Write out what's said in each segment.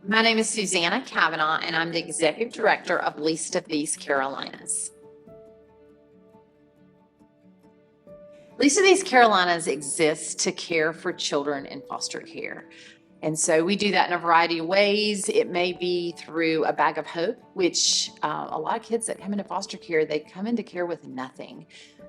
My name is Susanna Kavanaugh, and I'm the Executive Director of Least of These Carolinas. Least of These Carolinas exists to care for children in foster care. And so we do that in a variety of ways. It may be through a bag of hope, which a lot of kids that come into foster care, they come into care with nothing.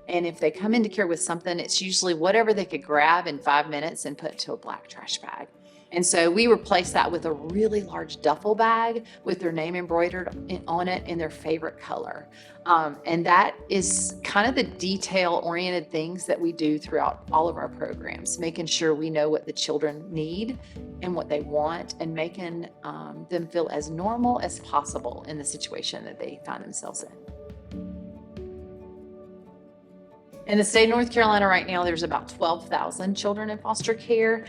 And if they come into care with something, it's usually whatever they could grab in 5 minutes and put into a black trash bag. And so we replace that with a really large duffel bag with their name embroidered on it in their favorite color. And that is kind of the detail-oriented things that we do throughout all of our programs, making sure we know what the children need and what they want, and making them feel as normal as possible in the situation that they find themselves in. In the state of North Carolina right now, there's about 12,000 children in foster care.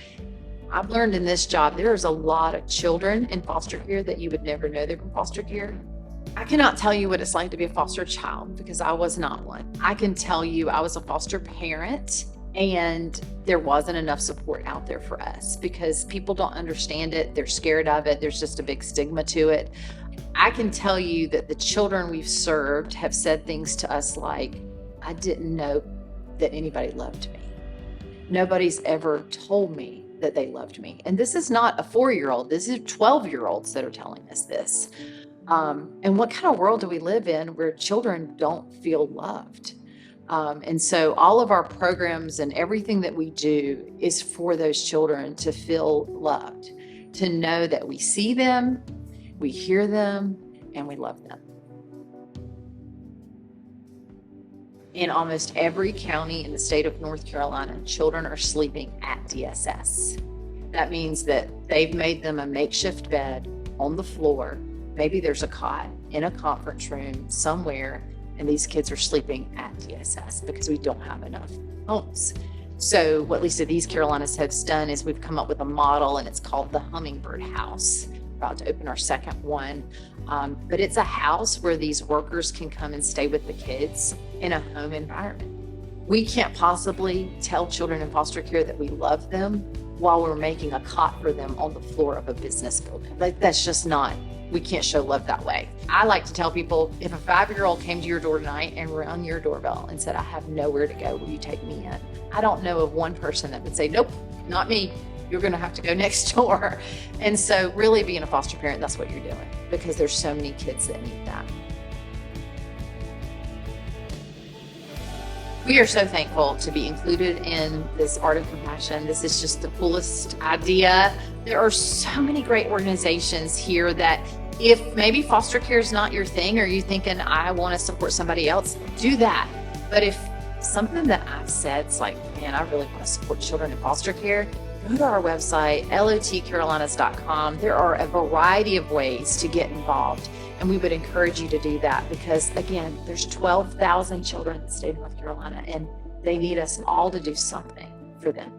I've learned in this job, there's a lot of children in foster care that you would never know they're in foster care. I cannot tell you what it's like to be a foster child because I was not one. I can tell you I was a foster parent and there wasn't enough support out there for us because people don't understand it. They're scared of it. There's just a big stigma to it. I can tell you that the children we've served have said things to us like, I didn't know that anybody loved me. Nobody's ever told me that they loved me. And this is not a 4-year-old. This is 12-year-olds that are telling us this. And what kind of world do we live in where children don't feel loved? And so all of our programs and everything that we do is for those children to feel loved, to know that we see them, we hear them, and we love them. In almost every county in the state of North Carolina, children are sleeping at DSS. That means that they've made them a makeshift bed on the floor. Maybe there's a cot in a conference room somewhere, and these kids are sleeping at DSS because we don't have enough homes. So what Least of These Carolinas has done is we've come up with a model, and it's called the Hummingbird House. We're about to open our second one. But it's a house where these workers can come and stay with the kids in a home environment. We can't possibly tell children in foster care that we love them while we're making a cot for them on the floor of a business building. Like, that's just not, we can't show love that way. I like to tell people, if a 5-year-old came to your door tonight and rang your doorbell and said, I have nowhere to go, will you take me in? I don't know of one person that would say, nope, not me. You're going to have to go next door. And so really being a foster parent, that's what you're doing, because there's so many kids that need that. We are so thankful to be included in this Art of Compassion. This is just the coolest idea. There are so many great organizations here that if maybe foster care is not your thing, or you thinking, I want to support somebody else, do that. But if something that I've said is like, man, I really want to support children in foster care, go to our website, lotcarolinas.com. There are a variety of ways to get involved, and we would encourage you to do that because, again, there's 12,000 children in the state of North Carolina, and they need us all to do something for them.